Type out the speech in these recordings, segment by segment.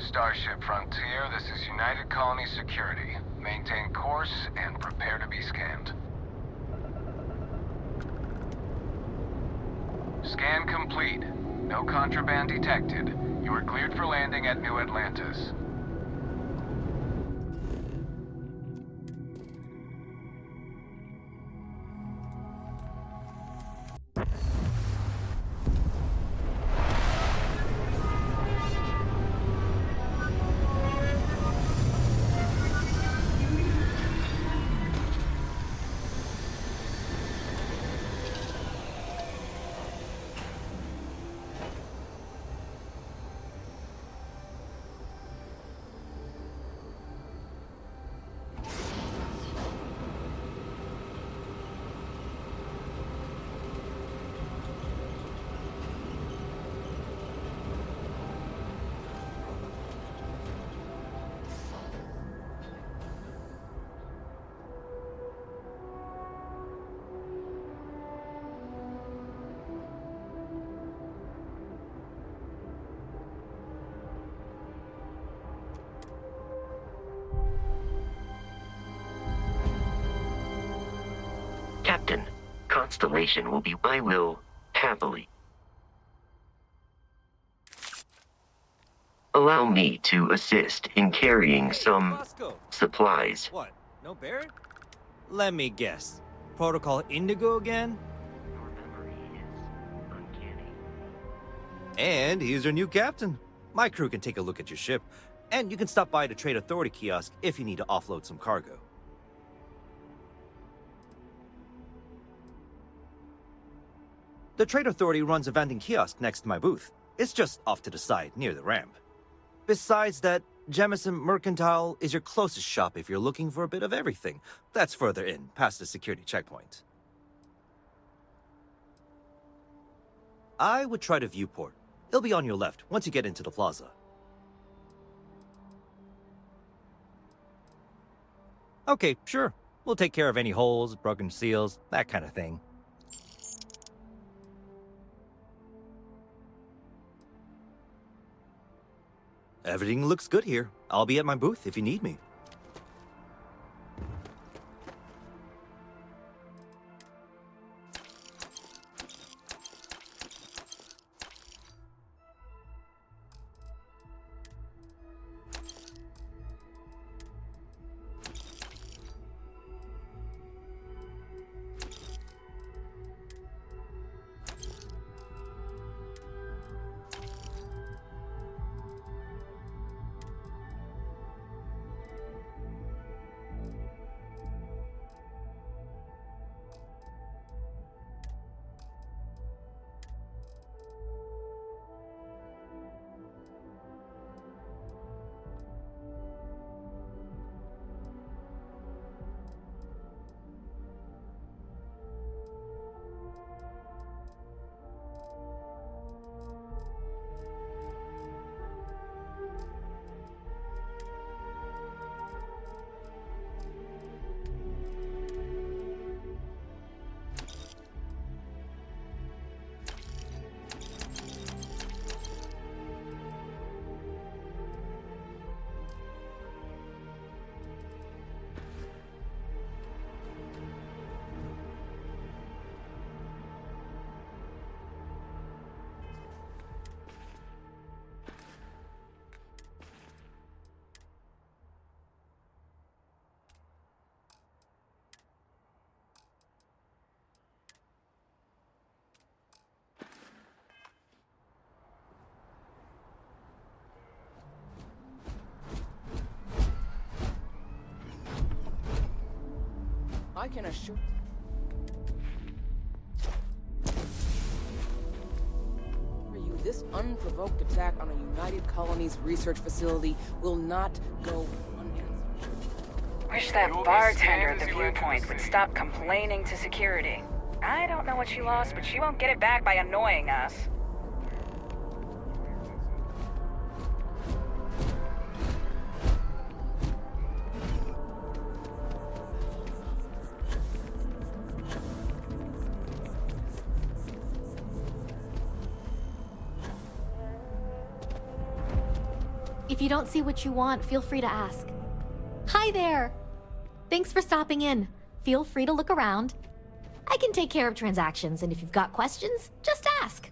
Starship Frontier, this is United Colony Security. Maintain course and prepare to be scanned. Scan complete. No contraband detected. You are cleared for landing at New Atlantis. Captain, Constellation will be... I will happily. Allow me to assist in carrying some supplies. What? No Barrett? Let me guess. Protocol Indigo again? Your memory is uncanny. And he's your new captain. My crew can take a look at your ship, and you can stop by the Trade Authority kiosk if you need to offload some cargo. The Trade Authority runs a vending kiosk next to my booth. It's just off to the side, near the ramp. Besides that, Jemison Mercantile is your closest shop if you're looking for a bit of everything. That's further in, past the security checkpoint. I would try the viewport. It'll be on your left once you get into the plaza. Okay, sure. We'll take care of any holes, broken seals, that kind of thing. Everything looks good here. I'll be at my booth if you need me. I can assure... you this unprovoked attack on a United Colonies research facility will not go unanswered. Wish that bartender at the viewpoint would stop complaining to security. I don't know what she lost, but she won't get it back by annoying us. If you don't see what you want, feel free to ask. Hi there! Thanks for stopping in. Feel free to look around. I can take care of transactions, and if you've got questions, just ask.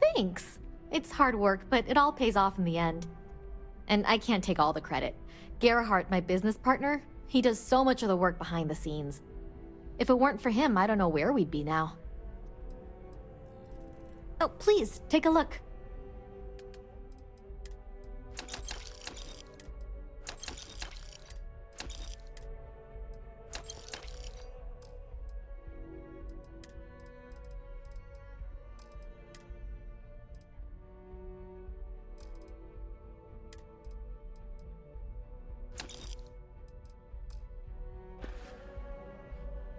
Thanks. It's hard work, but it all pays off in the end. And I can't take all the credit. Gerhardt, my business partner, he does so much of the work behind the scenes. If it weren't for him, I don't know where we'd be now. Oh, please, take a look.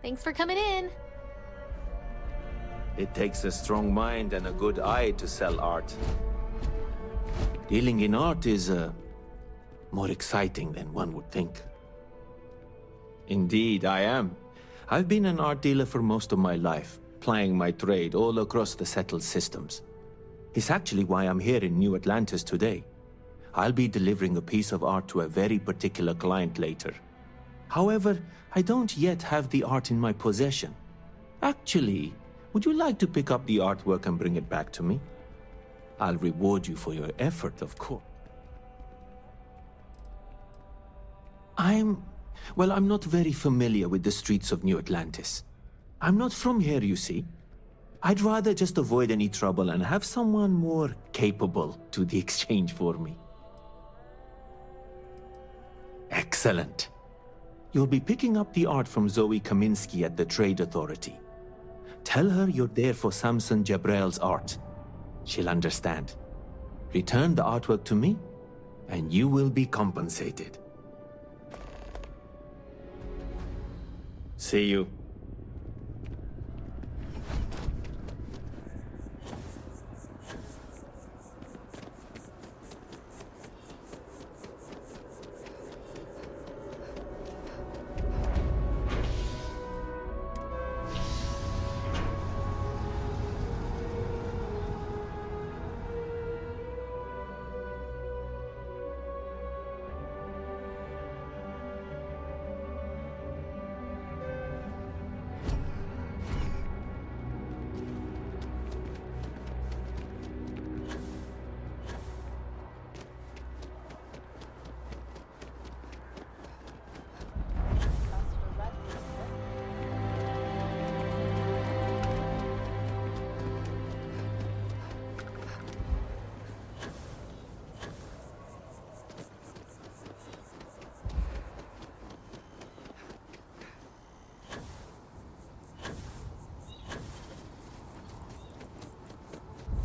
Thanks for coming in. It takes a strong mind and a good eye to sell art. Dealing in art is more exciting than one would think. Indeed, I am. I've been an art dealer for most of my life, plying my trade all across the settled systems. It's actually why I'm here in New Atlantis today. I'll be delivering a piece of art to a very particular client later. However, I don't yet have the art in my possession. Actually, would you like to pick up the artwork and bring it back to me? I'll reward you for your effort, of course. I'm not very familiar with the streets of New Atlantis. I'm not from here, you see. I'd rather just avoid any trouble and have someone more capable do the exchange for me. Excellent. You'll be picking up the art from Zoe Kaminsky at the Trade Authority. Tell her you're there for Samson Jabrel's art. She'll understand. Return the artwork to me, and you will be compensated. See you.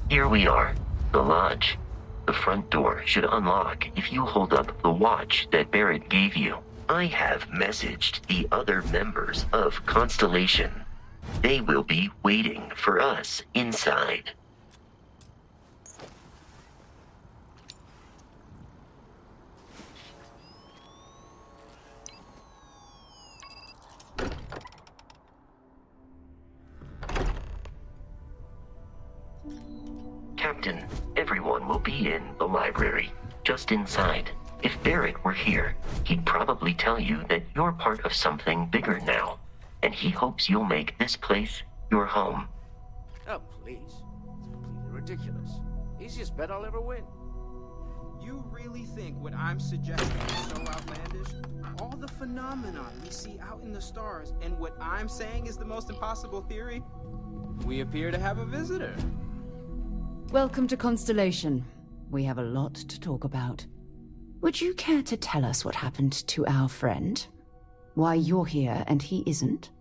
Here we are, the lodge. The front door should unlock if you hold up the watch that Barrett gave you. I have messaged the other members of Constellation. They will be waiting for us inside. Captain, everyone will be in the library, just inside. If Barrett were here, he'd probably tell you that you're part of something bigger now, and he hopes you'll make this place your home. Oh, please. It's completely ridiculous. Easiest bet I'll ever win. You really think what I'm suggesting is so outlandish? All the phenomenon we see out in the stars, and what I'm saying is the most impossible theory? We appear to have a visitor. Welcome to Constellation. We have a lot to talk about. Would you care to tell us what happened to our friend? Why you're here and he isn't?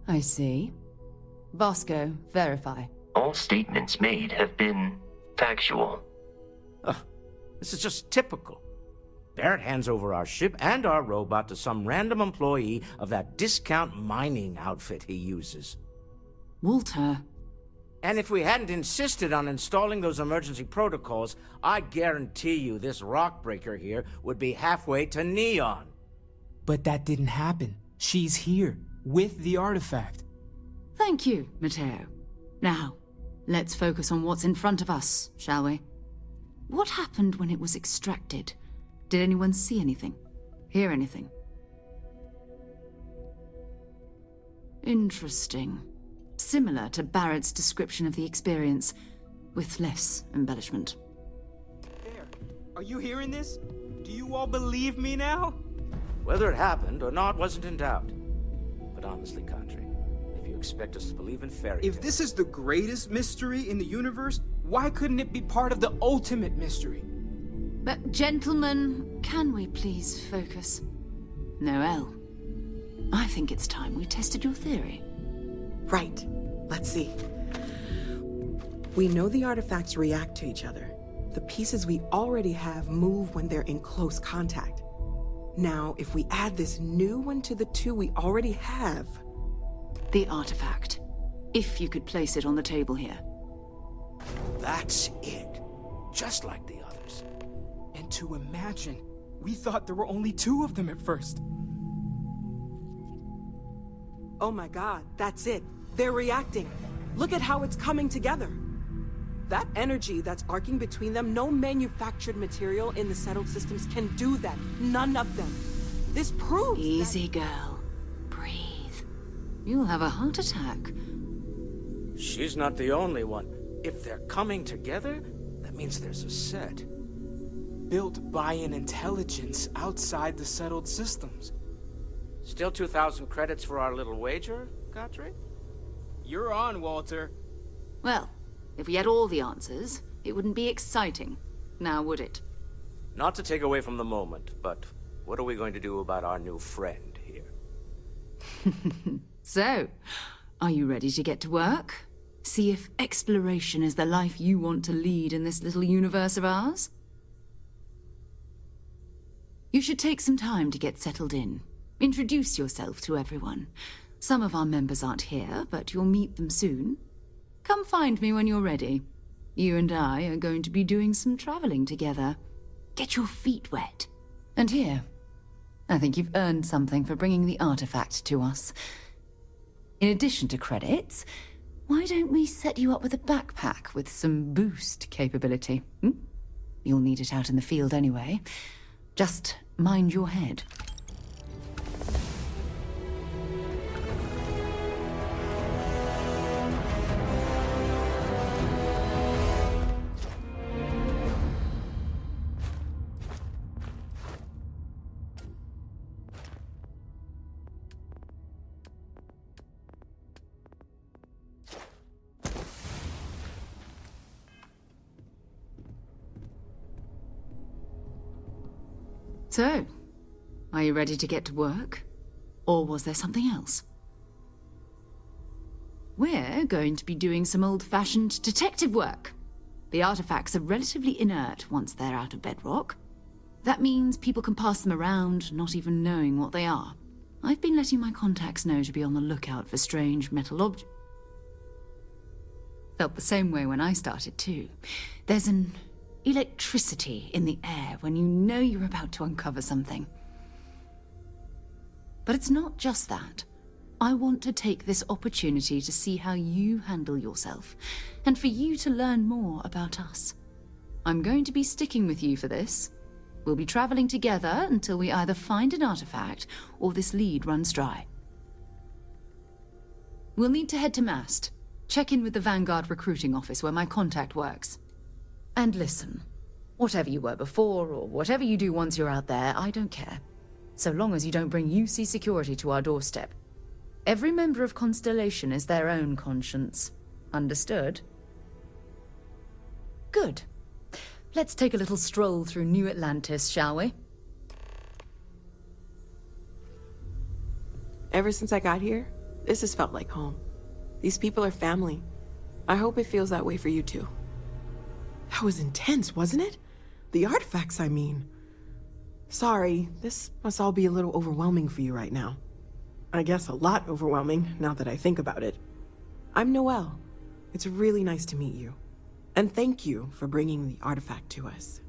I see. Vasco, verify. All statements made have been factual. This is just typical. Barrett hands over our ship and our robot to some random employee of that discount mining outfit he uses. Walter. And if we hadn't insisted on installing those emergency protocols, I guarantee you this rock breaker here would be halfway to Neon. But that didn't happen. She's here, with the artifact. Thank you, Matteo. Now, let's focus on what's in front of us, shall we? What happened when it was extracted? Did anyone see anything? Hear anything? Interesting. Similar to Barrett's description of the experience, with less embellishment. There. Are you hearing this? Do you all believe me now? Whether it happened or not wasn't in doubt. But honestly, Country, if you expect us to believe in fairy tales... If this is the greatest mystery in the universe, why couldn't it be part of the ultimate mystery? But gentlemen, can we please focus? Noelle, I think it's time we tested your theory. Right. Let's see. We know the artifacts react to each other. The pieces we already have move when they're in close contact. Now, if we add this new one to the two we already have... The artifact. If you could place it on the table here. That's it. Just like the others. And to imagine, we thought there were only 2 of them at first. Oh my god, that's it. They're reacting. Look at how it's coming together. That energy that's arcing between them, no manufactured material in the settled systems can do that. None of them. This proves Easy, girl. Breathe. You'll have a heart attack. She's not the only one. If they're coming together, that means there's a set. Built by an intelligence outside the settled systems. Still 2,000 credits for our little wager, Godfrey? You're on, Walter. Well, if we had all the answers, it wouldn't be exciting, now would it? Not to take away from the moment, but what are we going to do about our new friend here? So, are you ready to get to work? See if exploration is the life you want to lead in this little universe of ours? You should take some time to get settled in. Introduce yourself to everyone. Some of our members aren't here, but you'll meet them soon. Come find me when you're ready. You and I are going to be doing some traveling together. Get your feet wet. And here, I think you've earned something for bringing the artifact to us. In addition to credits, why don't we set you up with a backpack with some boost capability? You'll need it out in the field anyway. Just mind your head. So, are you ready to get to work? Or was there something else? We're going to be doing some old-fashioned detective work. The artifacts are relatively inert once they're out of bedrock. That means people can pass them around, not even knowing what they are. I've been letting my contacts know to be on the lookout for strange metal objects. Felt the same way when I started, too. There's an electricity in the air when you know you're about to uncover something. But it's not just that. I want to take this opportunity to see how you handle yourself, and for you to learn more about us. I'm going to be sticking with you for this. We'll be traveling together until we either find an artifact or this lead runs dry. We'll need to head to Mast. Check in with the Vanguard recruiting office where my contact works. And listen, whatever you were before, or whatever you do once you're out there, I don't care. So long as you don't bring UC security to our doorstep. Every member of Constellation is their own conscience. Understood? Good. Let's take a little stroll through New Atlantis, shall we? Ever since I got here, this has felt like home. These people are family. I hope it feels that way for you too. That was intense, wasn't it? The artifacts, I mean. Sorry, this must all be a little overwhelming for you right now. I guess a lot overwhelming, now that I think about it. I'm Noelle. It's really nice to meet you. And thank you for bringing the artifact to us.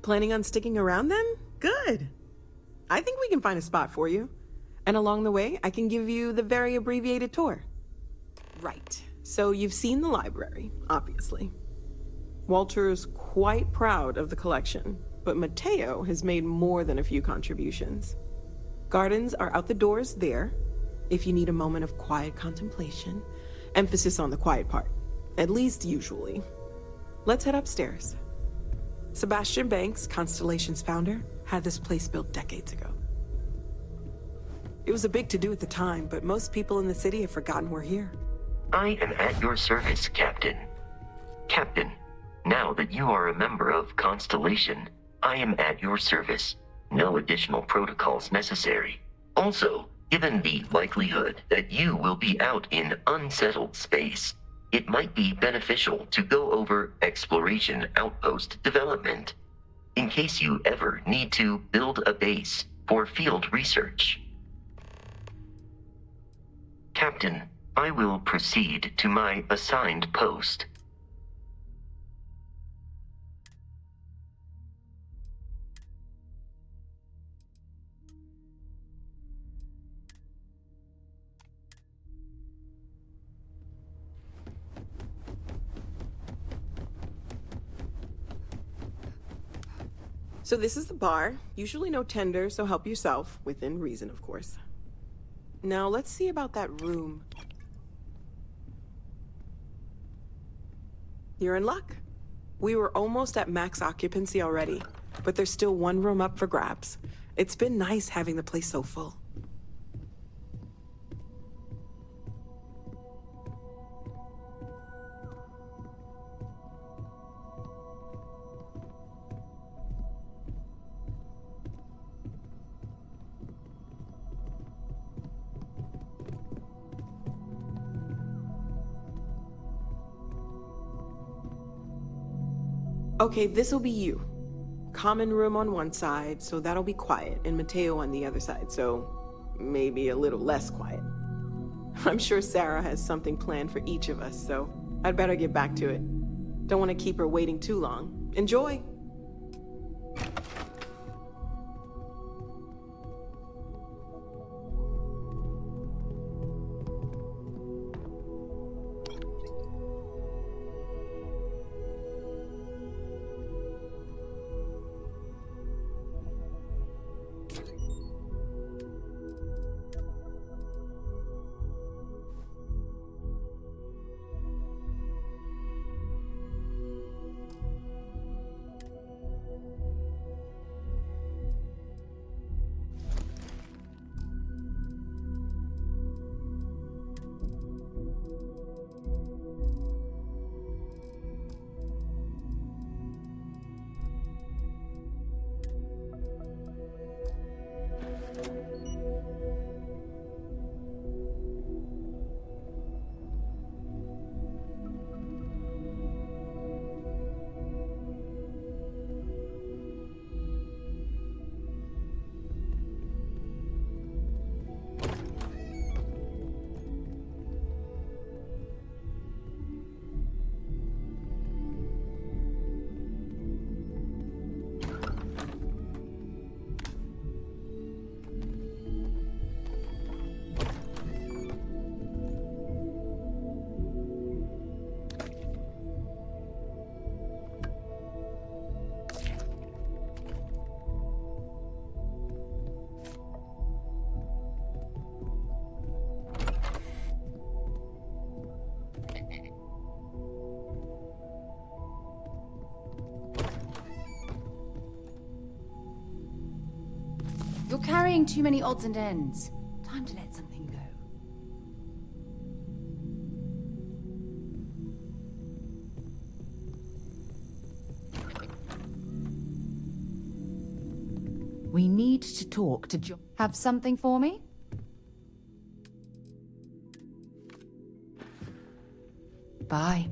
Planning on sticking around then? Good. I think we can find a spot for you. And along the way, I can give you the very abbreviated tour. Right. So you've seen the library, obviously. Walter's quite proud of the collection, but Mateo has made more than a few contributions. Gardens are out the doors there, if you need a moment of quiet contemplation. Emphasis on the quiet part, at least usually. Let's head upstairs. Sebastian Banks, Constellation's founder, had this place built decades ago. It was a big to-do at the time, but most people in the city have forgotten we're here. I am at your service, Captain. Captain, now that you are a member of Constellation, I am at your service. No additional protocols necessary. Also, given the likelihood that you will be out in unsettled space, it might be beneficial to go over exploration outpost development, in case you ever need to build a base for field research. Captain, I will proceed to my assigned post. So this is the bar. Usually no tender, so help yourself, within reason, of course. Now let's see about that room. You're in luck. We were almost at max occupancy already, but there's still one room up for grabs. It's been nice having the place so full. Okay, this'll be you. Common room on one side, so that'll be quiet, and Mateo on the other side, so maybe a little less quiet. I'm sure Sarah has something planned for each of us, so I'd better get back to it. Don't want to keep her waiting too long. Enjoy! You're carrying too many odds and ends. Time to let something go. We need to talk to John. Have something for me? Bye.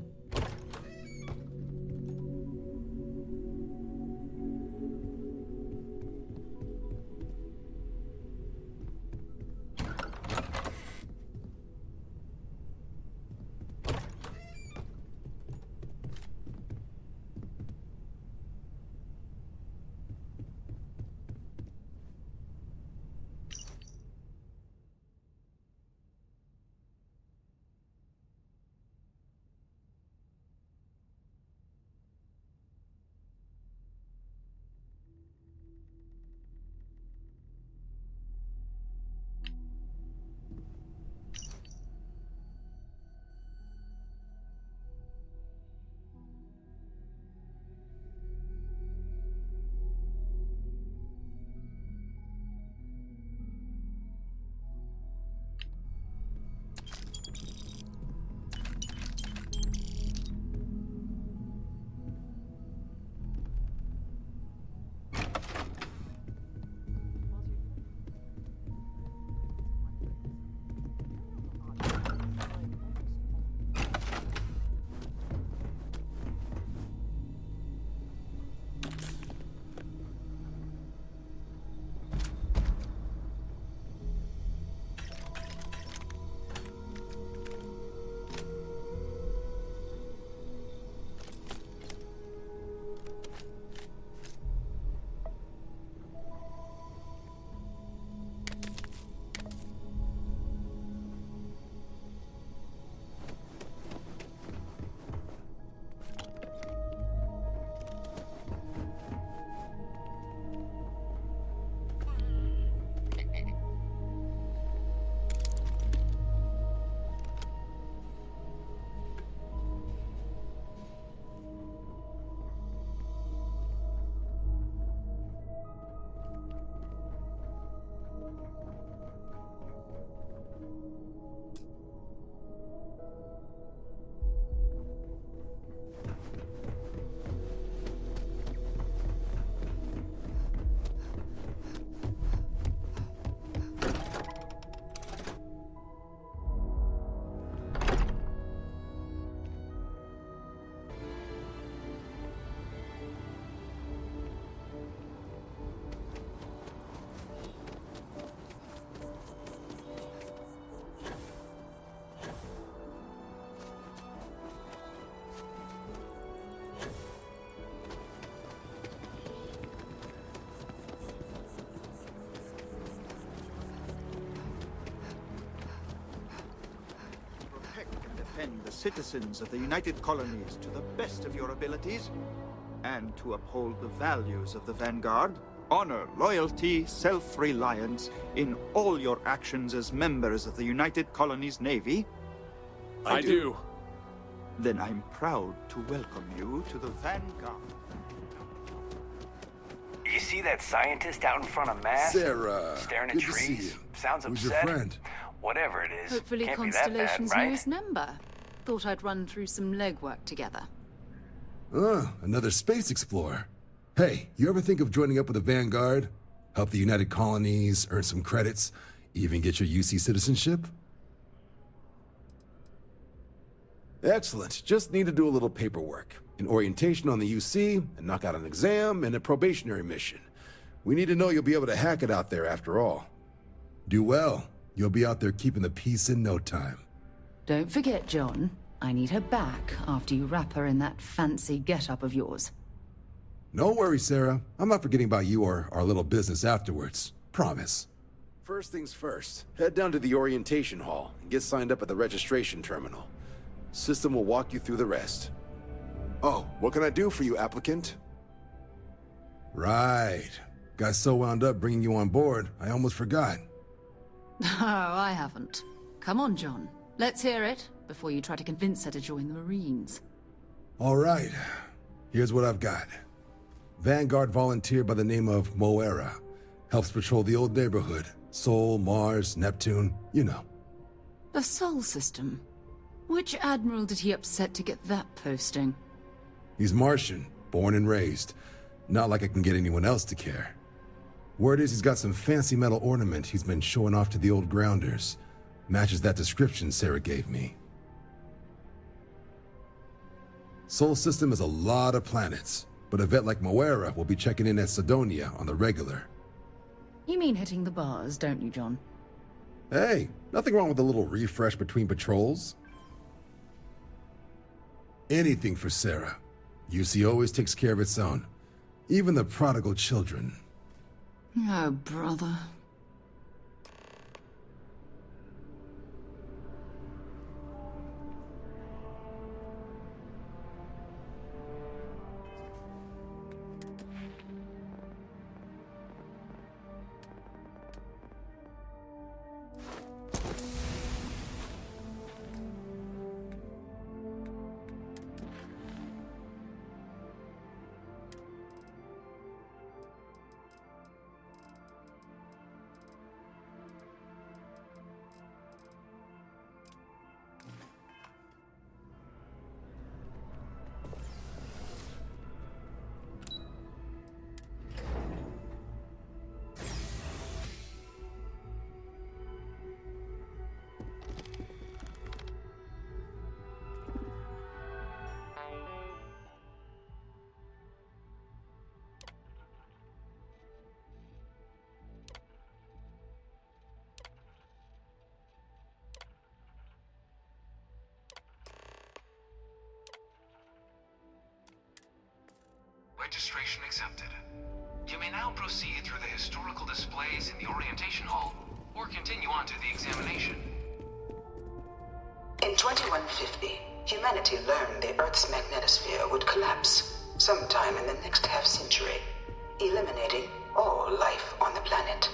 defend the citizens of the United Colonies to the best of your abilities, and to uphold the values of the Vanguard, honor, loyalty, self-reliance in all your actions as members of the United Colonies Navy? I do. Then I'm proud to welcome you to the Vanguard. You see that scientist out in front of Mass? Sarah, staring at good to see trees? you. Sounds Who's upset. your friend? Whatever it is, Hopefully can't be that bad, Constellation's right? newest member. Thought I'd run through some legwork together. Another space explorer. Hey, you ever think of joining up with the Vanguard? Help the United Colonies, earn some credits, even get your UC citizenship? Excellent. Just need to do a little paperwork. An orientation on the UC, and knock out an exam, and a probationary mission. We need to know you'll be able to hack it out there after all. Do well. You'll be out there keeping the peace in no time. Don't forget, John. I need her back after you wrap her in that fancy get-up of yours. No worries, Sarah. I'm not forgetting about you or our little business afterwards. Promise. First things first, head down to the orientation hall and get signed up at the registration terminal. System will walk you through the rest. Oh, what can I do for you, applicant? Right. Got so wound up bringing you on board, I almost forgot. Oh, I haven't. Come on, John. Let's hear it, before you try to convince her to join the Marines. All right. Here's what I've got. Vanguard volunteer by the name of Moera. Helps patrol the old neighborhood. Sol, Mars, Neptune, you know. The Sol system. Which admiral did he upset to get that posting? He's Martian, born and raised. Not like I can get anyone else to care. Word is he's got some fancy metal ornament he's been showing off to the old grounders. Matches that description Sarah gave me. Sol system is a lot of planets, but a vet like Moera will be checking in at Sidonia on the regular. You mean hitting the bars, don't you, John? Hey, nothing wrong with a little refresh between patrols. Anything for Sarah. UC always takes care of its own. Even the prodigal children. Oh, brother. Registration accepted. You may now proceed through the historical displays in the orientation hall, or continue on to the examination. In 2150, humanity learned the Earth's magnetosphere would collapse sometime in the next half-century, eliminating all life on the planet.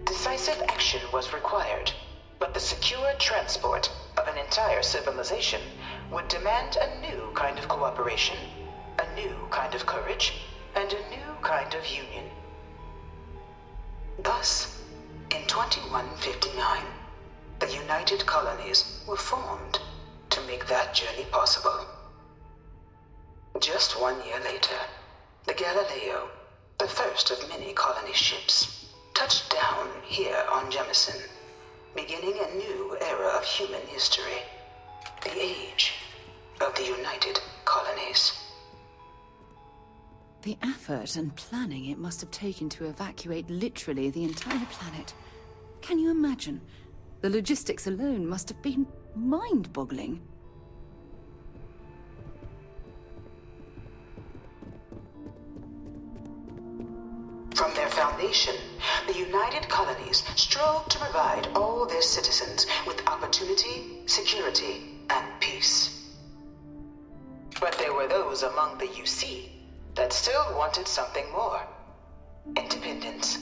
Decisive action was required, but the secure transport of an entire civilization would demand a new kind of cooperation, a new kind of courage, and a new kind of union. Thus, in 2159, the United Colonies were formed to make that journey possible. Just 1 year later, the Galileo, the first of many colony ships, touched down here on Jemison, beginning a new era of human history, the age of the United Colonies. The effort and planning it must have taken to evacuate literally the entire planet. Can you imagine? The logistics alone must have been mind-boggling. From their foundation, the United Colonies strove to provide all their citizens with opportunities unity, security, and peace. But there were those among the UC that still wanted something more. Independence.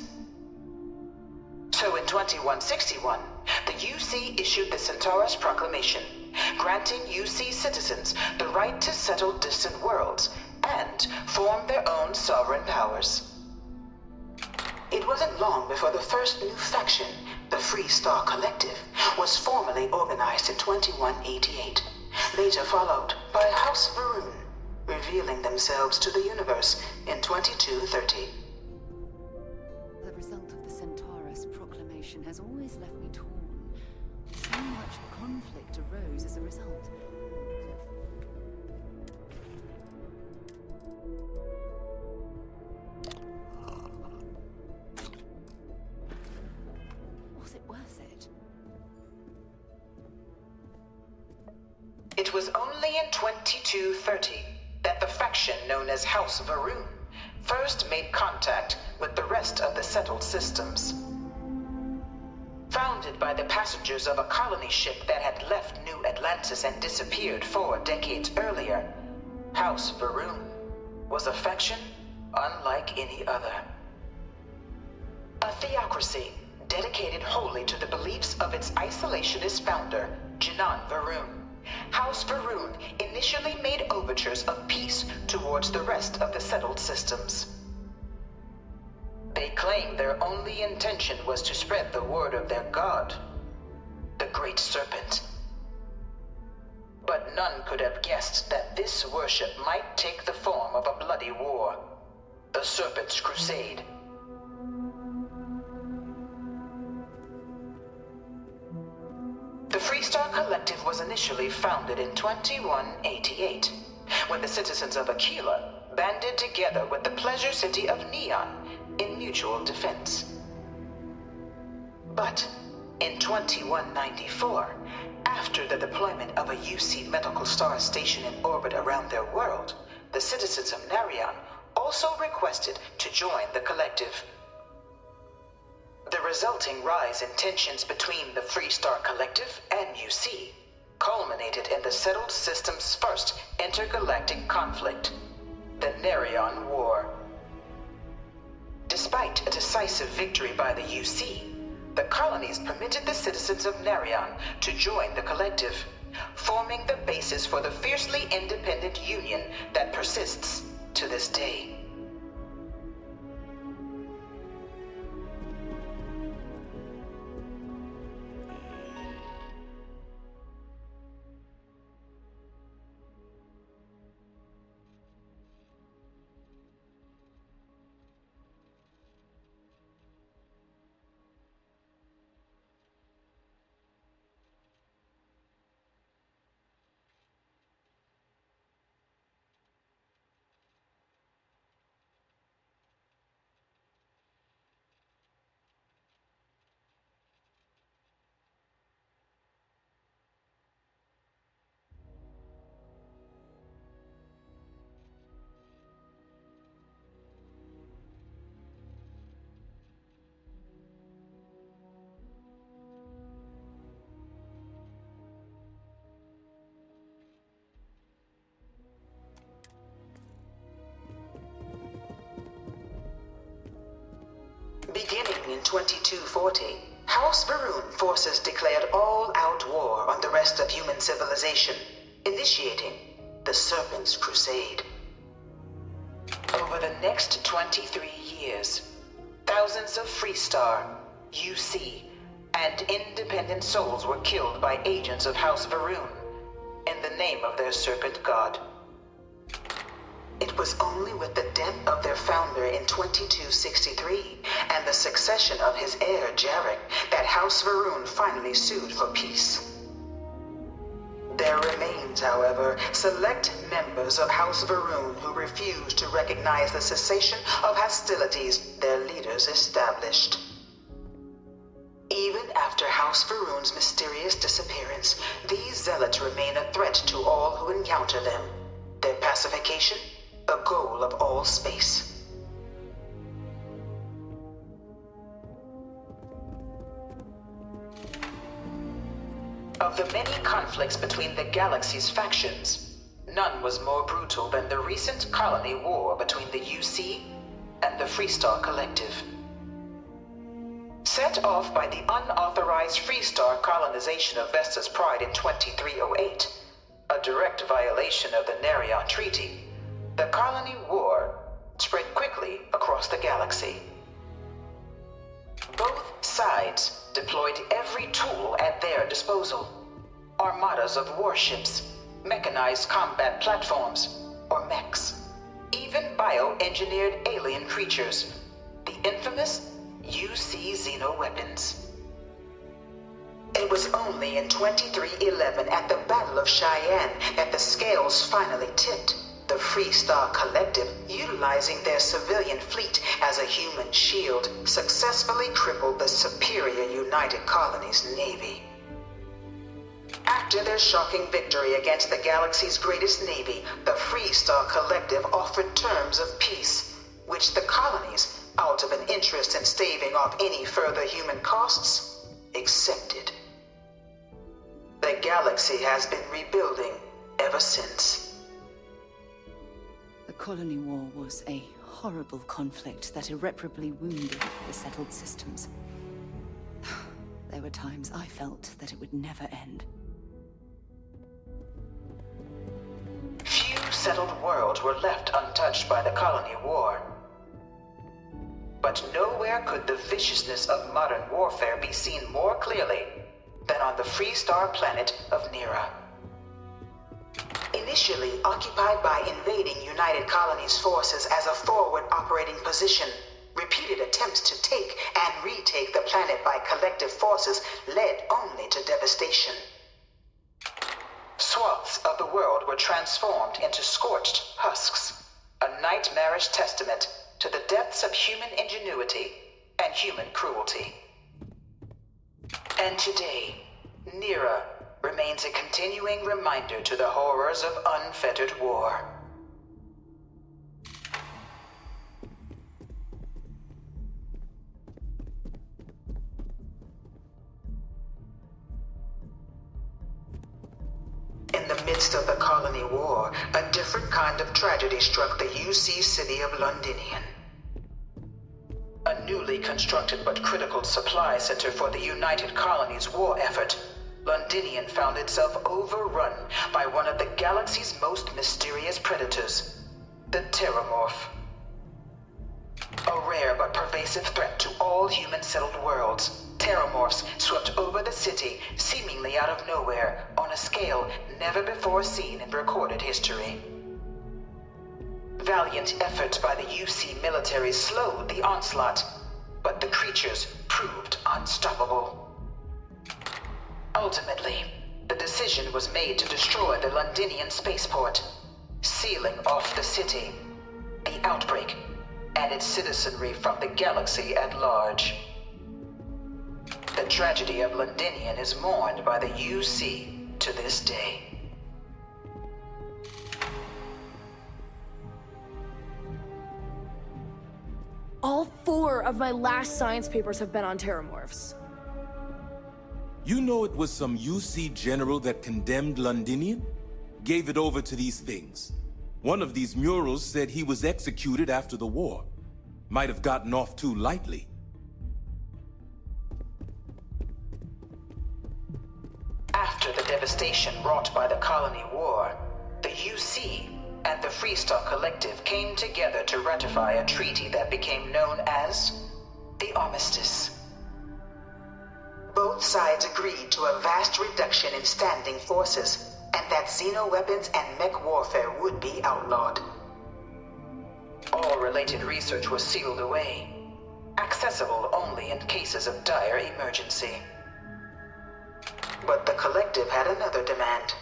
So in 2161, the UC issued the Centaurus Proclamation, granting UC citizens the right to settle distant worlds and form their own sovereign powers. It wasn't long before the first new faction, the Free Star Collective, was formally organized in 2188, later followed by House Varun, revealing themselves to the universe in 2230. The result of the Centaurus Proclamation has always left me torn. So much conflict arose as a result. Was it worth it? It was only in 2230 that the faction known as House Varun first made contact with the rest of the settled systems. Founded by the passengers of a colony ship that had left New Atlantis and disappeared 4 decades earlier, House Varun was a faction unlike any other. A theocracy dedicated wholly to the beliefs of its isolationist founder, Jinan Varun. House Varun initially made overtures of peace towards the rest of the settled systems. They claimed their only intention was to spread the word of their god, the Great Serpent. But none could have guessed that this worship might take the form of a bloody war, the Serpent's Crusade. The Freestar Collective was initially founded in 2188, when the citizens of Aquila banded together with the pleasure city of Neon in mutual defense. But in 2194, after the deployment of a UC medical star station in orbit around their world, the citizens of Narion also requested to join the collective. The resulting rise in tensions between the Freestar Collective and UC culminated in the settled system's first intergalactic conflict, the Narion War. Despite a decisive victory by the UC, the colonies permitted the citizens of Narion to join the collective, forming the basis for the fiercely independent union that persists to this day. Beginning in 2240, House Varun forces declared all-out war on the rest of human civilization, initiating the Serpent's Crusade. Over the next 23 years, thousands of Freestar, UC, and independent souls were killed by agents of House Varun in the name of their serpent god. It was only with the death of their founder in 2263 and the succession of his heir, Jarek, that House Varun finally sued for peace. There remains, however, select members of House Varun who refuse to recognize the cessation of hostilities their leaders established. Even after House Varun's mysterious disappearance, these zealots remain a threat to all who encounter them. Their pacification, a goal of all space. Of the many conflicts between the galaxy's factions, none was more brutal than the recent colony war between the UC and the Freestar Collective. Set off by the unauthorized Freestar colonization of Vesta's Pride in 2308, a direct violation of the Nerion Treaty, the colony war spread quickly across the galaxy. Both sides deployed every tool at their disposal. Armadas of warships, mechanized combat platforms, or mechs, even bioengineered alien creatures, the infamous UC xeno-weapons. It was only in 2311 at the Battle of Cheyenne that the scales finally tipped. The Freestar Collective, utilizing their civilian fleet as a human shield, successfully crippled the superior United Colonies Navy. After their shocking victory against the galaxy's greatest navy, the Freestar Collective offered terms of peace, which the colonies, out of an interest in staving off any further human costs, accepted. The galaxy has been rebuilding ever since. The colony war was a horrible conflict that irreparably wounded the settled systems. There were times I felt that it would never end. Few settled worlds were left untouched by the colony war. But nowhere could the viciousness of modern warfare be seen more clearly than on the Freestar planet of Nera. Initially occupied by invading United Colonies forces as a forward operating position, repeated attempts to take and retake the planet by collective forces led only to devastation. Swaths of the world were transformed into scorched husks, a nightmarish testament to the depths of human ingenuity and human cruelty. And today, Nera remains a continuing reminder to the horrors of unfettered war. In the midst of the colony war, a different kind of tragedy struck the UC city of Londinian. A newly constructed but critical supply center for the United Colonies war effort, Londinian found itself overrun by one of the galaxy's most mysterious predators, the Terramorph. A rare but pervasive threat to all human-settled worlds, Terramorphs swept over the city, seemingly out of nowhere, on a scale never before seen in recorded history. Valiant efforts by the UC military slowed the onslaught, but the creatures proved unstoppable. Ultimately, the decision was made to destroy the Londinian spaceport, sealing off the city, the outbreak, and its citizenry from the galaxy at large. The tragedy of Londinian is mourned by the UC to this day. All 4 of my last science papers have been on Terramorphs. You know it was some UC general that condemned Londinian? Gave it over to these things. One of these murals said he was executed after the war. Might have gotten off too lightly. After the devastation wrought by the colony war, the UC and the Freestar Collective came together to ratify a treaty that became known as the Armistice. Both sides agreed to a vast reduction in standing forces, and that xeno-weapons and mech warfare would be outlawed. All related research was sealed away, accessible only in cases of dire emergency. But the Collective had another demand,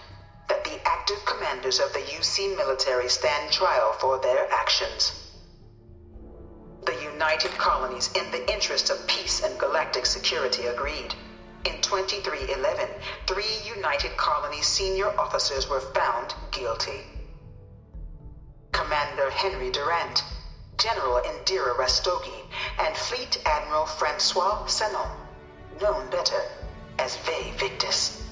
that the active commanders of the UC military stand trial for their actions. The United Colonies, in the interest of peace and galactic security, agreed. In 2311, 3 United Colonies senior officers were found guilty. Commander Henry Durant, General Indira Rastogi, and Fleet Admiral Francois Sanon, known better as Ve Victus.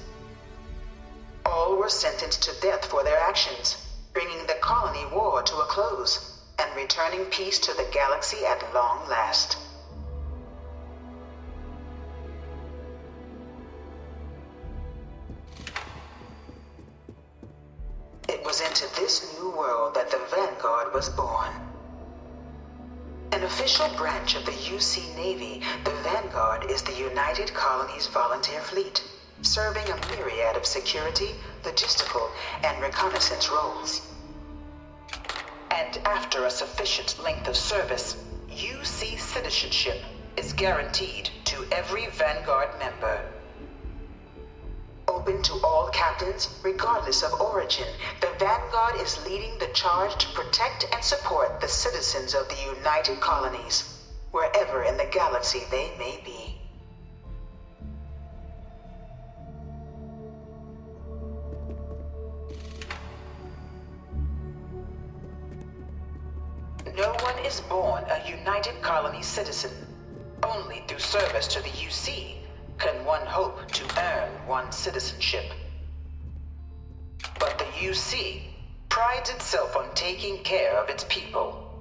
sentenced to death for their actions, bringing the colony war to a close, and returning peace to the galaxy at long last. It was into this new world that the Vanguard was born. An official branch of the UC Navy, the Vanguard is the United Colonies Volunteer Fleet, serving a myriad of security, logistical, and reconnaissance roles. And after a sufficient length of service, UC citizenship is guaranteed to every Vanguard member. Open to all captains, regardless of origin, the Vanguard is leading the charge to protect and support the citizens of the United Colonies, wherever in the galaxy they may be. No one is born a United Colony citizen. Only through service to the UC can one hope to earn one's citizenship. But the UC prides itself on taking care of its people.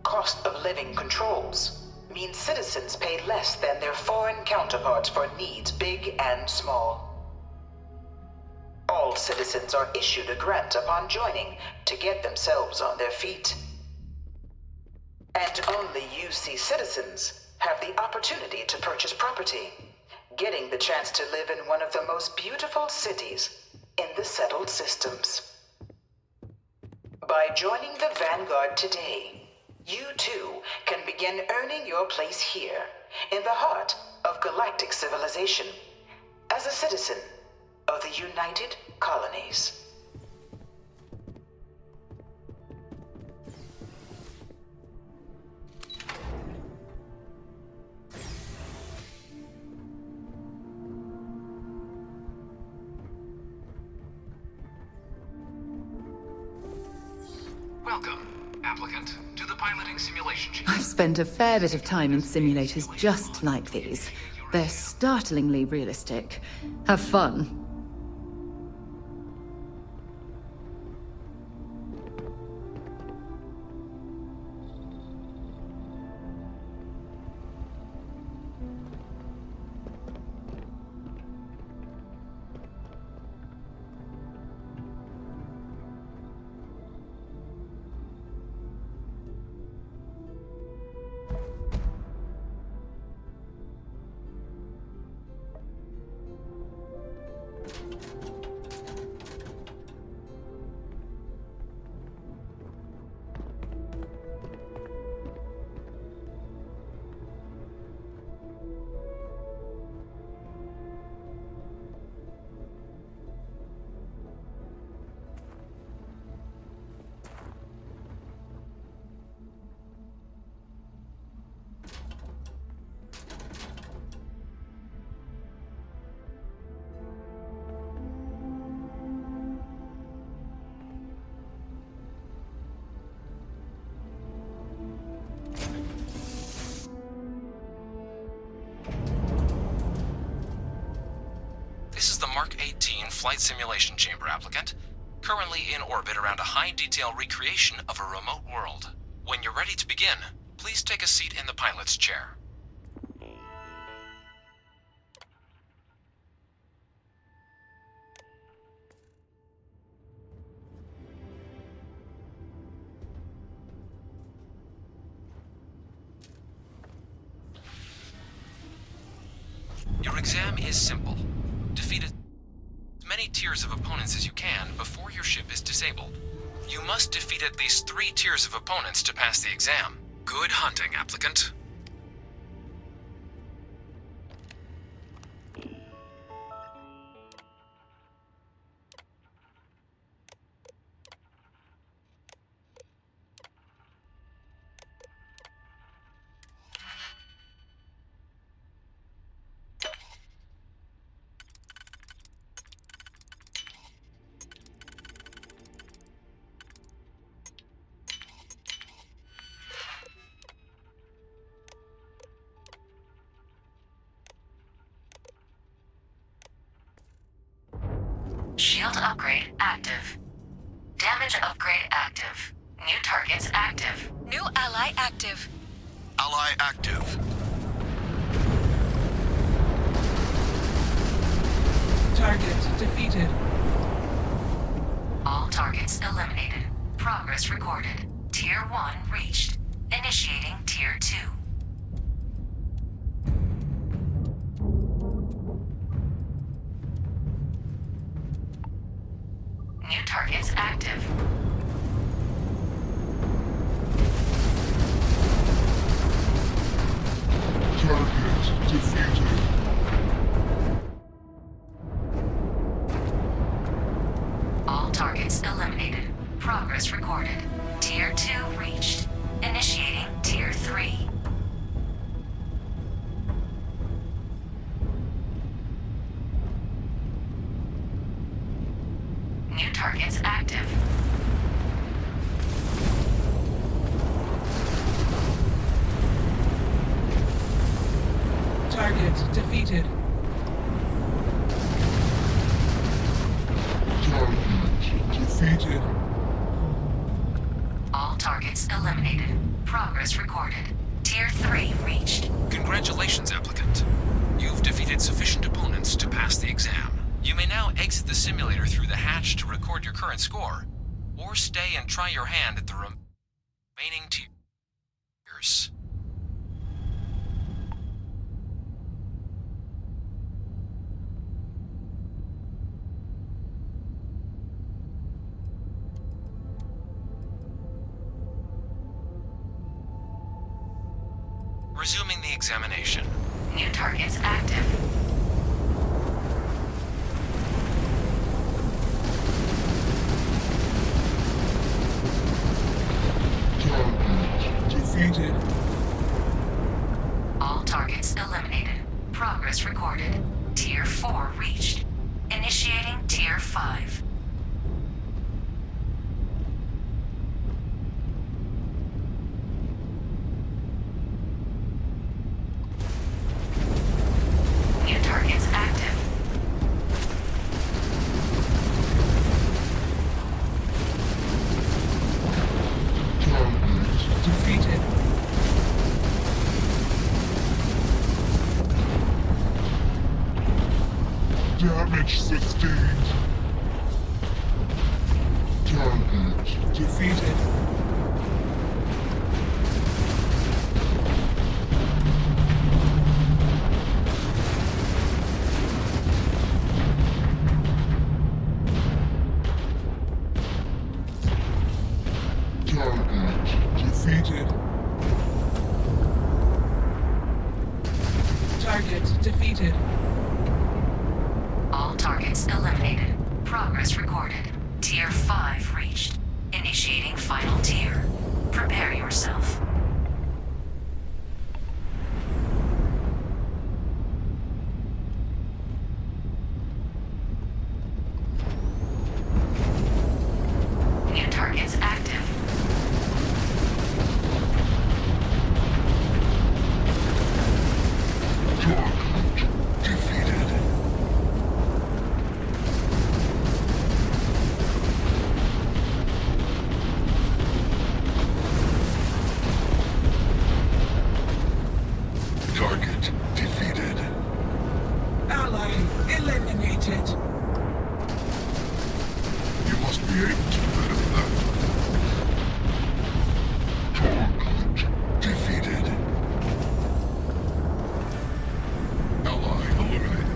Cost of living controls mean citizens pay less than their foreign counterparts for needs big and small. All citizens are issued a grant upon joining to get themselves on their feet. And only UC citizens have the opportunity to purchase property, getting the chance to live in one of the most beautiful cities in the settled systems. By joining the Vanguard today, you too can begin earning your place here, in the heart of galactic civilization, as a citizen of the United Colonies. Welcome, applicant, to the piloting simulation chamber. I've spent a fair bit of time in simulators just like these. They're startlingly realistic. Have fun. This is the Mark 18 Flight Simulation Chamber, applicant. Currently in orbit around a high-detail recreation of a remote world. When you're ready to begin, please take a seat in the pilot's chair. Your exam is simple. Defeat as many tiers of opponents as you can before your ship is disabled. You must defeat at least 3 tiers of opponents to pass the exam. Good hunting, applicant. Shield upgrade active. Damage upgrade active. New targets active. New ally active. Ally active. Target defeated. All targets eliminated. Progress recorded. Tier 1 reached. Initiating Tier 2. New targets active. Target defeated. All targets eliminated. Progress recorded. Tier 2 reached. Initiating Tier 3. New targets active. Target defeated. Target defeated. All targets eliminated. Progress recorded. Tier 3 reached. Congratulations, applicant. You've defeated sufficient opponents to pass the exam. You may now exit the simulator through the hatch to record your current score, or stay and try your hand at the remaining tiers. Resuming the examination. New targets active. Target defeated. All targets eliminated. Progress recorded. Tier 4 reached. Initiating Tier 5. New targets active. Target defeated. Damage sustained. Target defeated. Target defeated. Target defeated. All targets eliminated. Progress recorded. Tier 5 reached. Initiating final tier. Prepare yourself. New targets active. Target defeated. Target defeated. Ally eliminated. You must be able to do better than that. Target defeated. Ally eliminated.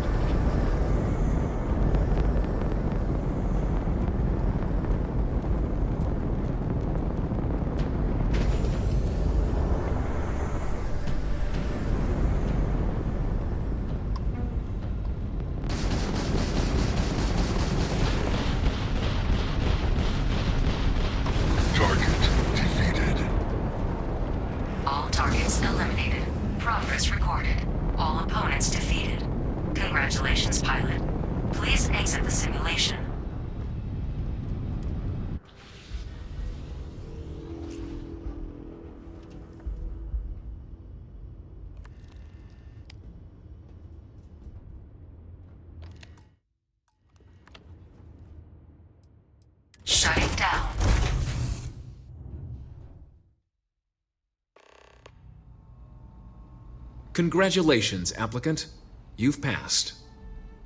Target defeated. All targets eliminated. Progress recorded. All opponents defeated. Congratulations, pilot. Please exit the simulation. Congratulations, applicant. You've passed.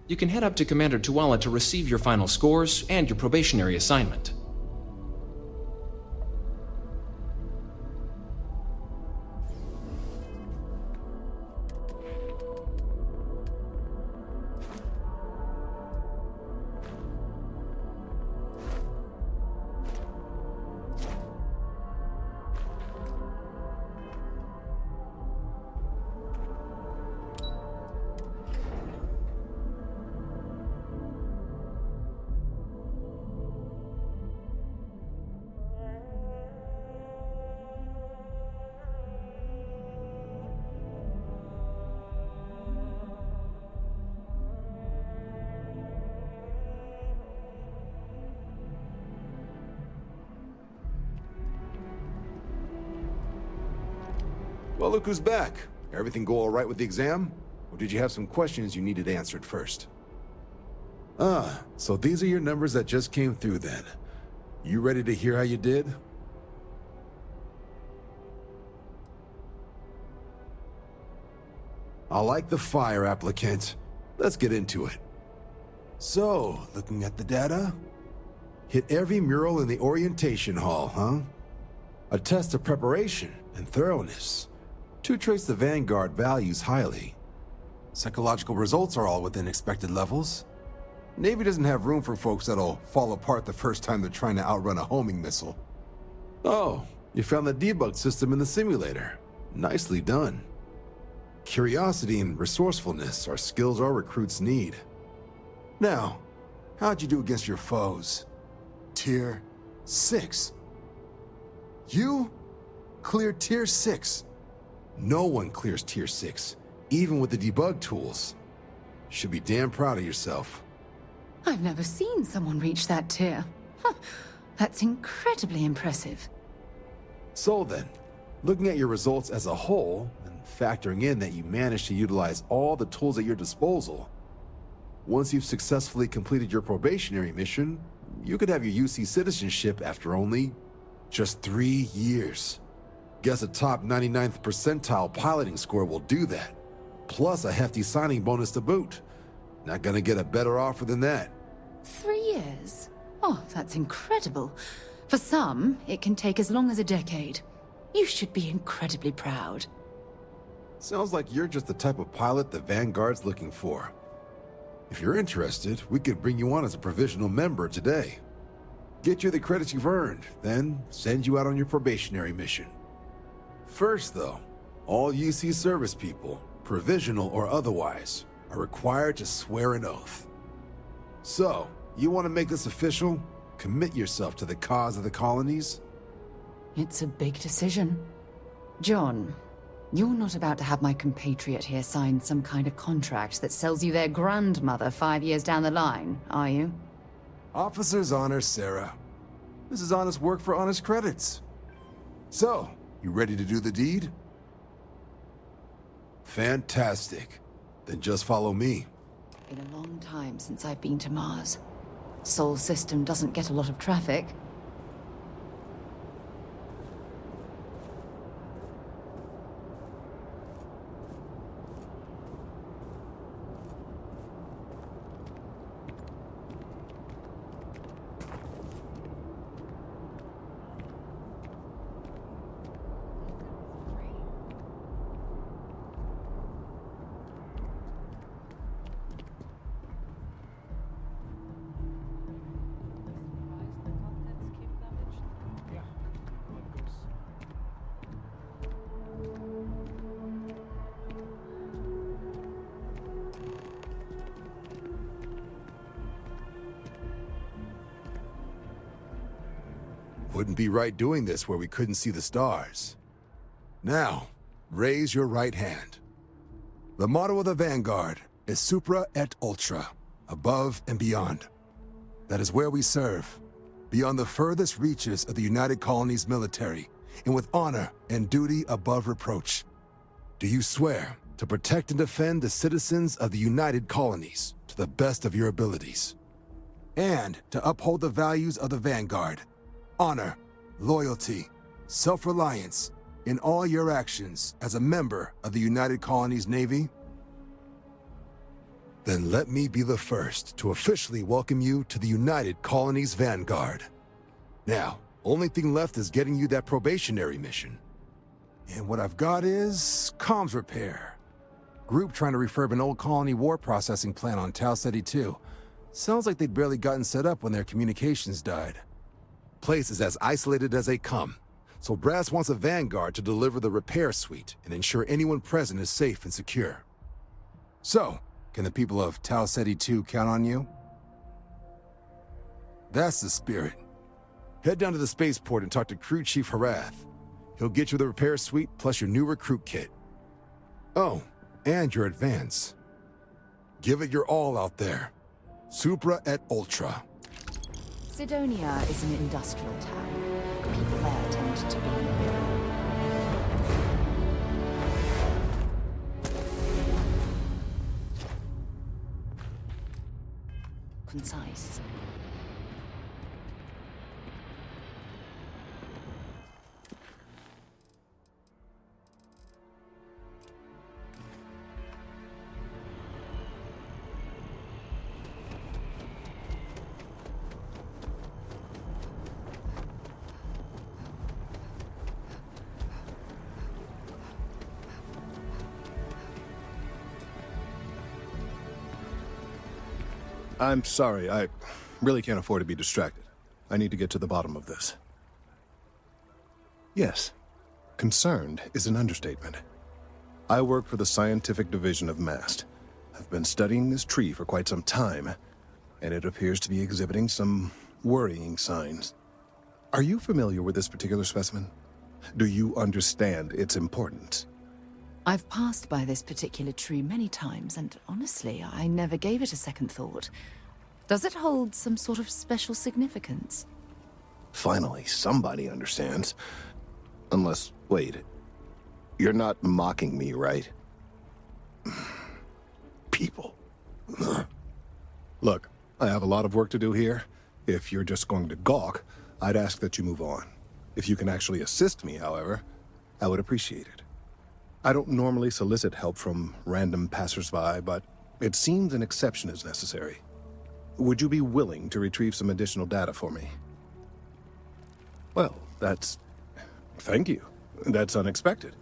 You can head up to Commander Tuala to receive your final scores and your probationary assignment. Well, look who's back. Everything go all right with the exam? Or did you have some questions you needed answered first? Ah, so these are your numbers that just came through then. You ready to hear how you did? I like the fire, applicant. Let's get into it. So, looking at the data, hit every mural in the orientation hall, huh? A test of preparation and thoroughness. Two traits the Vanguard values highly. Psychological results are all within expected levels. Navy doesn't have room for folks that'll fall apart the first time they're trying to outrun a homing missile. Oh, you found the debug system in the simulator. Nicely done. Curiosity and resourcefulness are skills our recruits need. Now, how'd you do against your foes? Tier 6. You cleared Tier 6. No one clears Tier 6, even with the debug tools. Should be damn proud of yourself. I've never seen someone reach that tier. Huh. That's incredibly impressive. So then, looking at your results as a whole, and factoring in that you managed to utilize all the tools at your disposal, once you've successfully completed your probationary mission, you could have your UC citizenship after only just 3 years. Guess a top 99th percentile piloting score will do that. Plus a hefty signing bonus to boot. Not gonna get a better offer than that. 3 years? Oh, that's incredible. For some, it can take as long as a decade. You should be incredibly proud. Sounds like you're just the type of pilot the Vanguard's looking for. If you're interested, we could bring you on as a provisional member today. Get you the credits you've earned, then send you out on your probationary mission. First, though, all UC service people, provisional or otherwise, are required to swear an oath. So, you want to make this official? Commit yourself to the cause of the colonies? It's a big decision. John, you're not about to have my compatriot here sign some kind of contract that sells you their grandmother 5 years down the line, are you? Officer's honor, Sarah. This is honest work for honest credits. So, you ready to do the deed? Fantastic. Then just follow me. Been a long time since I've been to Mars. Sol system doesn't get a lot of traffic. Wouldn't be right doing this where we couldn't see the stars. Now, raise your right hand. The motto of the Vanguard is Supra et Ultra, above and beyond. That is where we serve, beyond the furthest reaches of the United Colonies military, and with honor and duty above reproach. Do you swear to protect and defend the citizens of the United Colonies to the best of your abilities, and to uphold the values of the Vanguard? Honor, loyalty, self-reliance, in all your actions as a member of the United Colonies Navy? Then let me be the first to officially welcome you to the United Colonies Vanguard. Now, only thing left is getting you that probationary mission. And what I've got is comms repair. Group trying to refurb an old colony war processing plant on Tau Ceti 2. Sounds like they'd barely gotten set up when their communications died. Place is as isolated as they come, so Brass wants a Vanguard to deliver the repair suite and ensure anyone present is safe and secure. So, can the people of Tau Ceti 2 count on you? That's the spirit. Head down to the spaceport and talk to Crew Chief Harath. He'll get you the repair suite plus your new recruit kit. Oh, and your advance. Give it your all out there. Supra et Ultra. Sidonia is an industrial town. People there tend to be concise. I'm sorry, I really can't afford to be distracted. I need to get to the bottom of this. Yes, concerned is an understatement. I work for the scientific division of MAST. I've been studying this tree for quite some time, and it appears to be exhibiting some worrying signs. Are you familiar with this particular specimen? Do you understand its importance? I've passed by this particular tree many times, and honestly, I never gave it a second thought. Does it hold some sort of special significance? Finally, somebody understands. Unless, wait, you're not mocking me, right? People. Look, I have a lot of work to do here. If you're just going to gawk, I'd ask that you move on. If you can actually assist me, however, I would appreciate it. I don't normally solicit help from random passersby, but it seems an exception is necessary. Would you be willing to retrieve some additional data for me? Well, thank you. That's unexpected.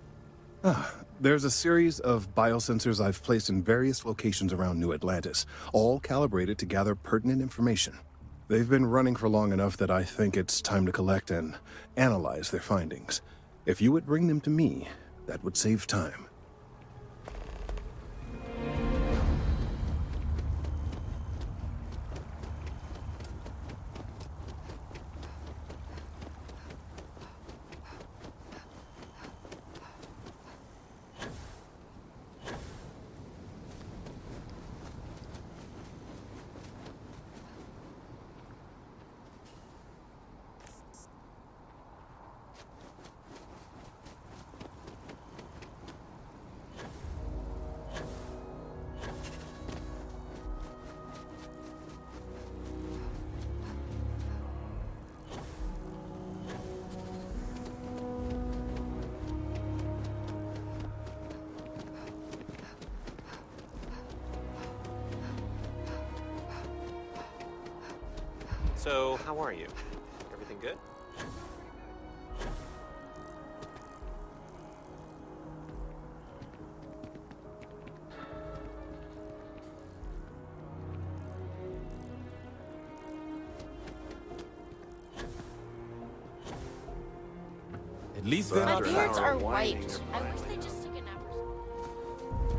There's a series of biosensors I've placed in various locations around New Atlantis, all calibrated to gather pertinent information. They've been running for long enough that I think it's time to collect and analyze their findings. If you would bring them to me, that would save time. So, how are you? Everything good? At least My beards are wiped. I wish they just took a nap or something.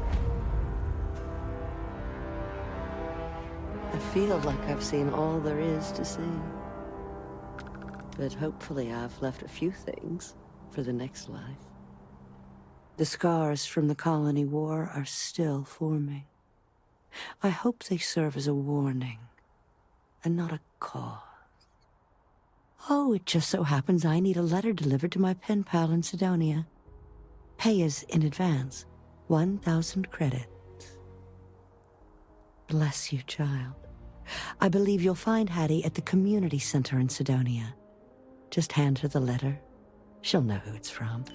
I feel like I've seen all there is to see. But hopefully I've left a few things for the next life. The scars from the colony war are still forming. I hope they serve as a warning, and not a cause. Oh, it just so happens I need a letter delivered to my pen pal in Sidonia. Pay is in advance, 1,000 credits. Bless you, child. I believe you'll find Hattie at the community center in Sidonia. Just hand her the letter. She'll know who it's from.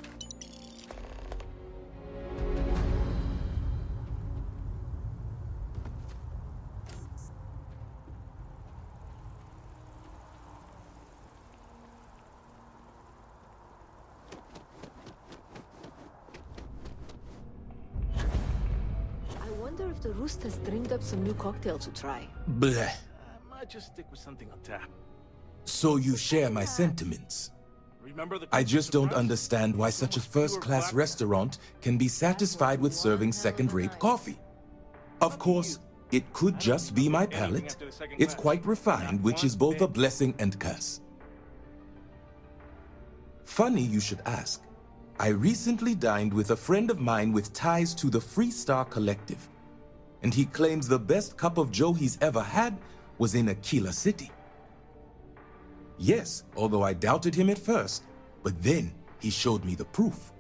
wonder if the Roost has dreamed up some new cocktails to try. Bleh. Might just stick with something on tap. So you share my sentiments. I just don't understand why such a first-class restaurant can be satisfied with serving second-rate coffee. Of course, it could just be my palate. It's quite refined, which is both a blessing and curse. Funny you should ask. I recently dined with a friend of mine with ties to the Freestar Collective, and he claims the best cup of joe he's ever had was in Aquila City. Yes, although I doubted him at first, but then he showed me the proof.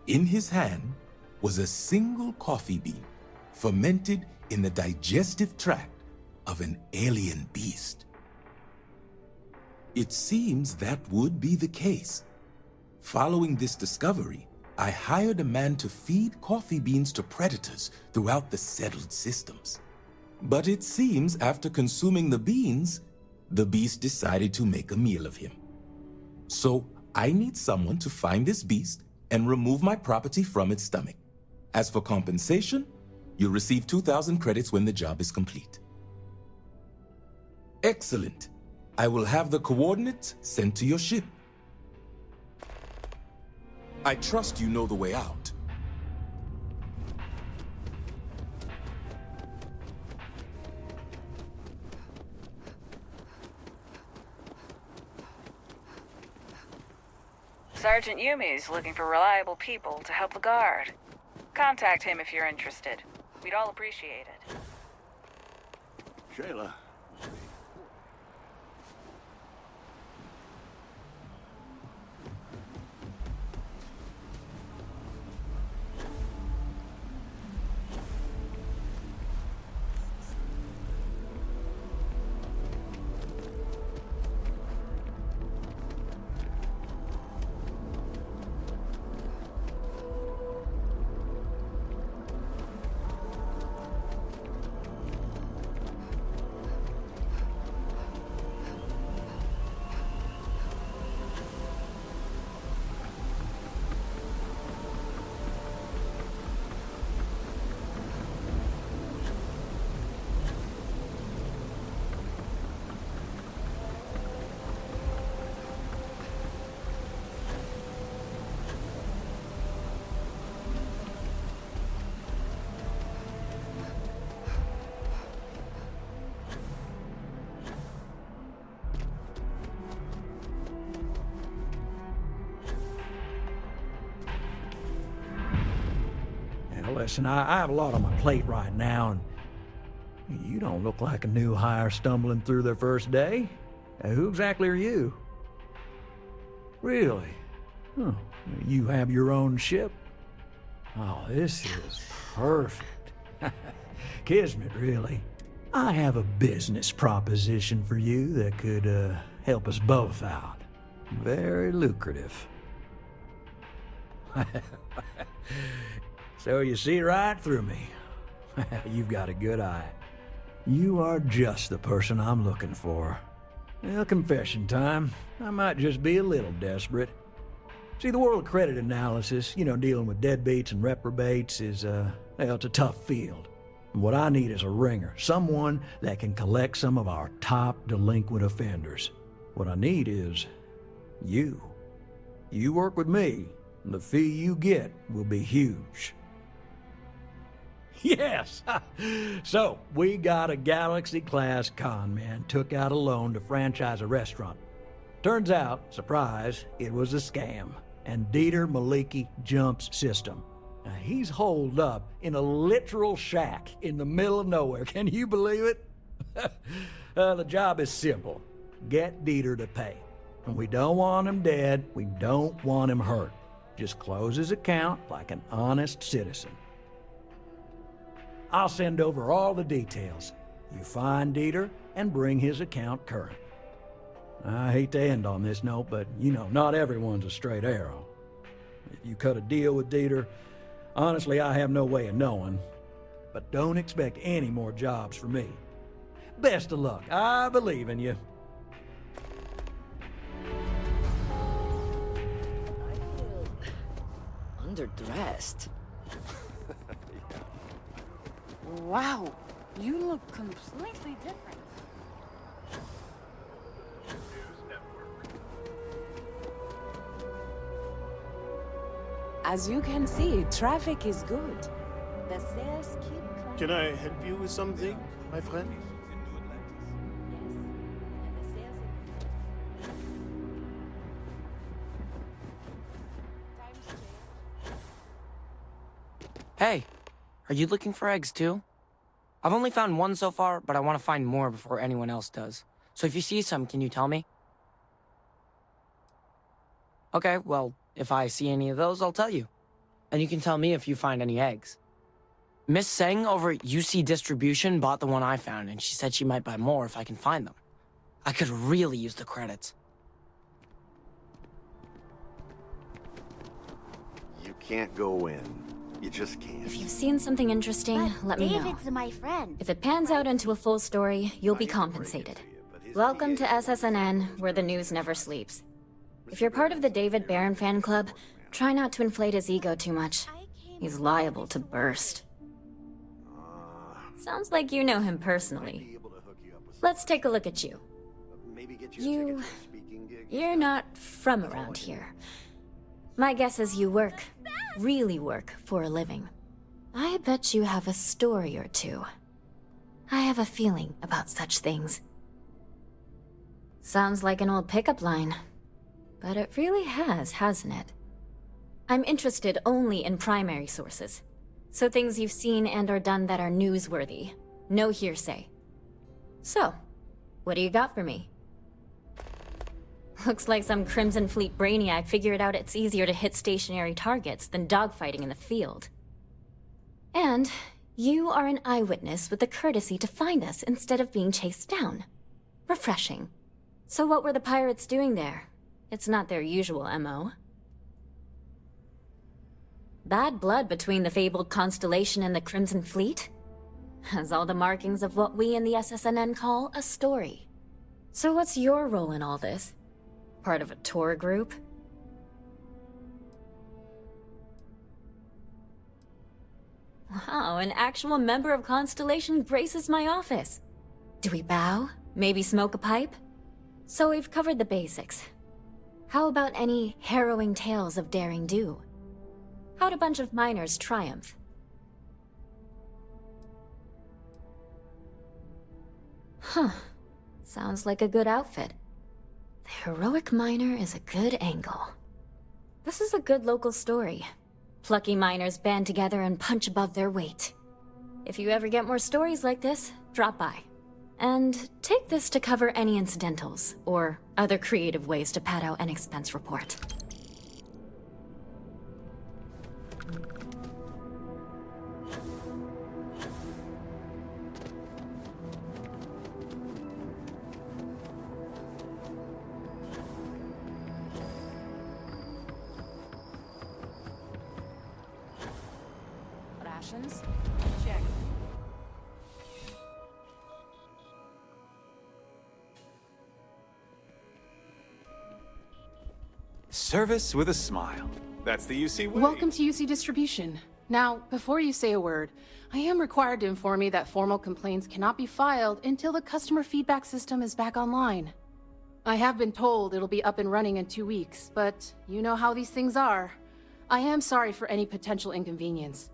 In his hand was a single coffee bean, fermented in the digestive tract of an alien beast. It seems that would be the case. Following this discovery, I hired a man to feed coffee beans to predators throughout the settled systems. But it seems after consuming the beans, the beast decided to make a meal of him. So I need someone to find this beast and remove my property from its stomach. As for compensation, you'll receive 2,000 credits when the job is complete. Excellent. I will have the coordinates sent to your ship. I trust you know the way out. Sergeant Yumi's looking for reliable people to help the guard. Contact him if you're interested. We'd all appreciate it. Shayla. Listen, I have a lot on my plate right now, and you don't look like a new hire stumbling through their first day. Who exactly are you? Really? Huh. You have your own ship? Oh, this is perfect. Kismet, really. I have a business proposition for you that could help us both out. Very lucrative. So you see right through me. You've got a good eye. You are just the person I'm looking for. Well, confession time. I might just be a little desperate. See, the world of credit analysis, dealing with deadbeats and reprobates is, it's a tough field. And what I need is a ringer, someone that can collect some of our top delinquent offenders. What I need is you. You work with me, and the fee you get will be huge. Yes! So, we got a Galaxy-class con man took out a loan to franchise a restaurant. Turns out, surprise, it was a scam. And Dieter Maliki Jump's system. Now, he's holed up in a literal shack in the middle of nowhere. Can you believe it? The job is simple. Get Dieter to pay. And we don't want him dead. We don't want him hurt. Just close his account like an honest citizen. I'll send over all the details. You find Dieter and bring his account current. I hate to end on this note, but not everyone's a straight arrow. If you cut a deal with Dieter, honestly, I have no way of knowing. But don't expect any more jobs for me. Best of luck. I believe in you. I feel underdressed. Wow, you look completely different. As you can see, traffic is good. The sales keep climbing. Can I help you with something, my friend? Hey, are you looking for eggs too? I've only found one so far, but I want to find more before anyone else does. So if you see some, can you tell me? Okay, well, if I see any of those, I'll tell you. And you can tell me if you find any eggs. Miss Seng over at UC Distribution bought the one I found, and she said she might buy more if I can find them. I could really use the credits. You can't go in. You just can't. If you've seen something interesting, let me know. David's my friend. If it pans out into a full story, you'll be compensated. Welcome to SSNN, where the news never sleeps. If you're part of the David Barron fan club, try not to inflate his ego too much. He's liable to burst. Sounds like you know him personally. Let's take a look at you. You're not from around here. My guess is you work, really work, for a living. I bet you have a story or two. I have a feeling about such things. Sounds like an old pickup line. But it really has, hasn't it? I'm interested only in primary sources. So things you've seen and or done that are newsworthy. No hearsay. So, what do you got for me? Looks like some Crimson Fleet brainiac figured out it's easier to hit stationary targets than dogfighting in the field. And you are an eyewitness with the courtesy to find us instead of being chased down. Refreshing. So what were the pirates doing there? It's not their usual MO. Bad blood between the fabled Constellation and the Crimson Fleet? Has all the markings of what we in the SSNN call a story. So what's your role in all this? Part of a tour group? Wow, an actual member of Constellation graces my office. Do we bow? Maybe smoke a pipe? So we've covered the basics. How about any harrowing tales of daring do? How'd a bunch of miners triumph? Huh. Sounds like a good outfit. The heroic miner is a good angle. This is a good local story. Plucky miners band together and punch above their weight. If you ever get more stories like this, drop by. And take this to cover any incidentals, or other creative ways to pad out an expense report. Rations? Check. Service with a smile. That's the UC way. Welcome to UC Distribution. Now, before you say a word, I am required to inform you that formal complaints cannot be filed until the customer feedback system is back online. I have been told it'll be up and running in 2 weeks, but you know how these things are. I am sorry for any potential inconvenience.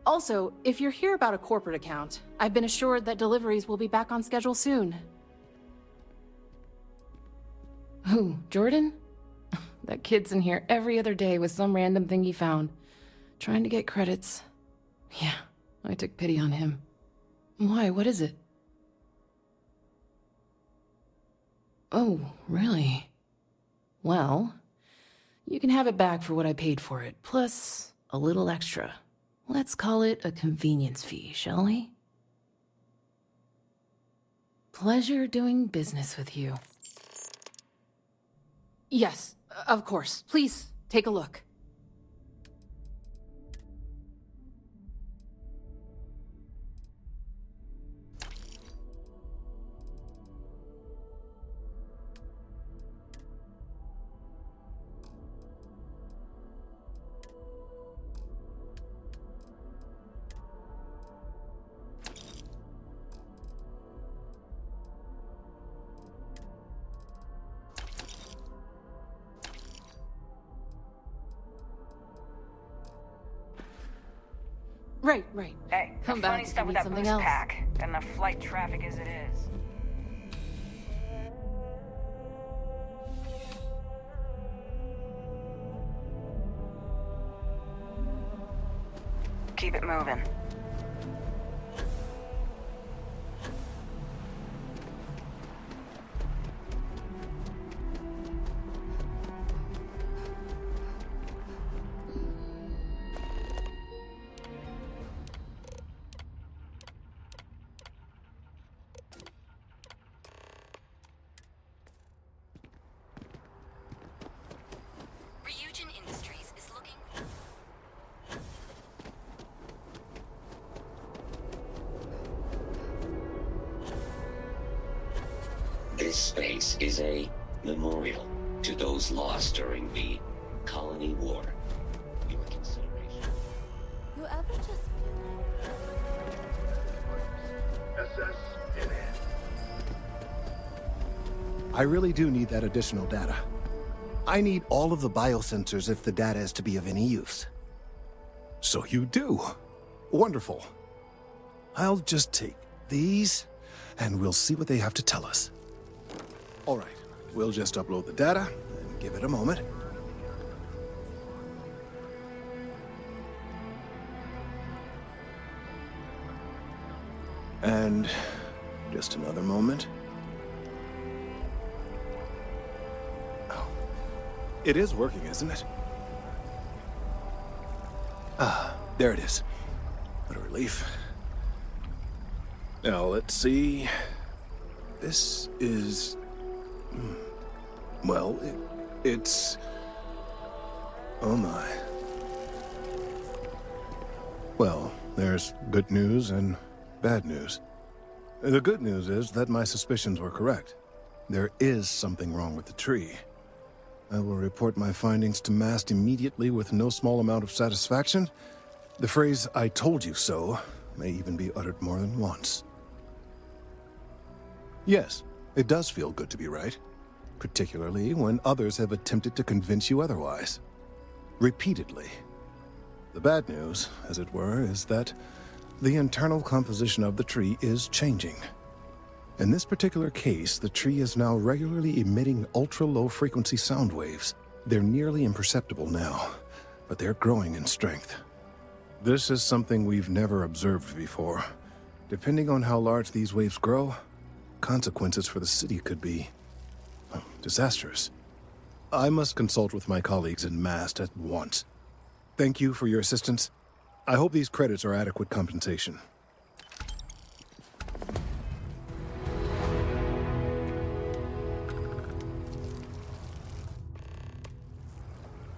Also, if you're here about a corporate account, I've been assured that deliveries will be back on schedule soon. Who, Jordan? That kid's in here every other day with some random thing he found, trying to get credits. Yeah, I took pity on him. Why, what is it? Oh, really? Well, you can have it back for what I paid for it, plus a little extra. Let's call it a convenience fee, shall we? Pleasure doing business with you. Yes, of course. Please, take a look. Right. Hey, Come the back funny if stuff you with need that something boost else. pack and the flight traffic as it is. Keep it moving. Ryujin Industries is looking... This space is a memorial to those lost during the Colony War. Your consideration. You ever just I really do need that additional data. I need all of the biosensors if the data is to be of any use. So you do. Wonderful. I'll just take these, and we'll see what they have to tell us. All right, we'll just upload the data, and give it a moment. And just another moment. It is working, isn't it? Ah, there it is. What a relief. Now, let's see. This is... Well, it's... Oh my. Well, there's good news and bad news. The good news is that my suspicions were correct. There is something wrong with the tree. I will report my findings to MAST immediately with no small amount of satisfaction. The phrase, "I told you so," may even be uttered more than once. Yes, it does feel good to be right, particularly when others have attempted to convince you otherwise. Repeatedly. The bad news, as it were, is that the internal composition of the tree is changing. In this particular case, the tree is now regularly emitting ultra-low frequency sound waves. They're nearly imperceptible now, but they're growing in strength. This is something we've never observed before. Depending on how large these waves grow, consequences for the city could be disastrous. I must consult with my colleagues in MAST at once. Thank you for your assistance. I hope these credits are adequate compensation.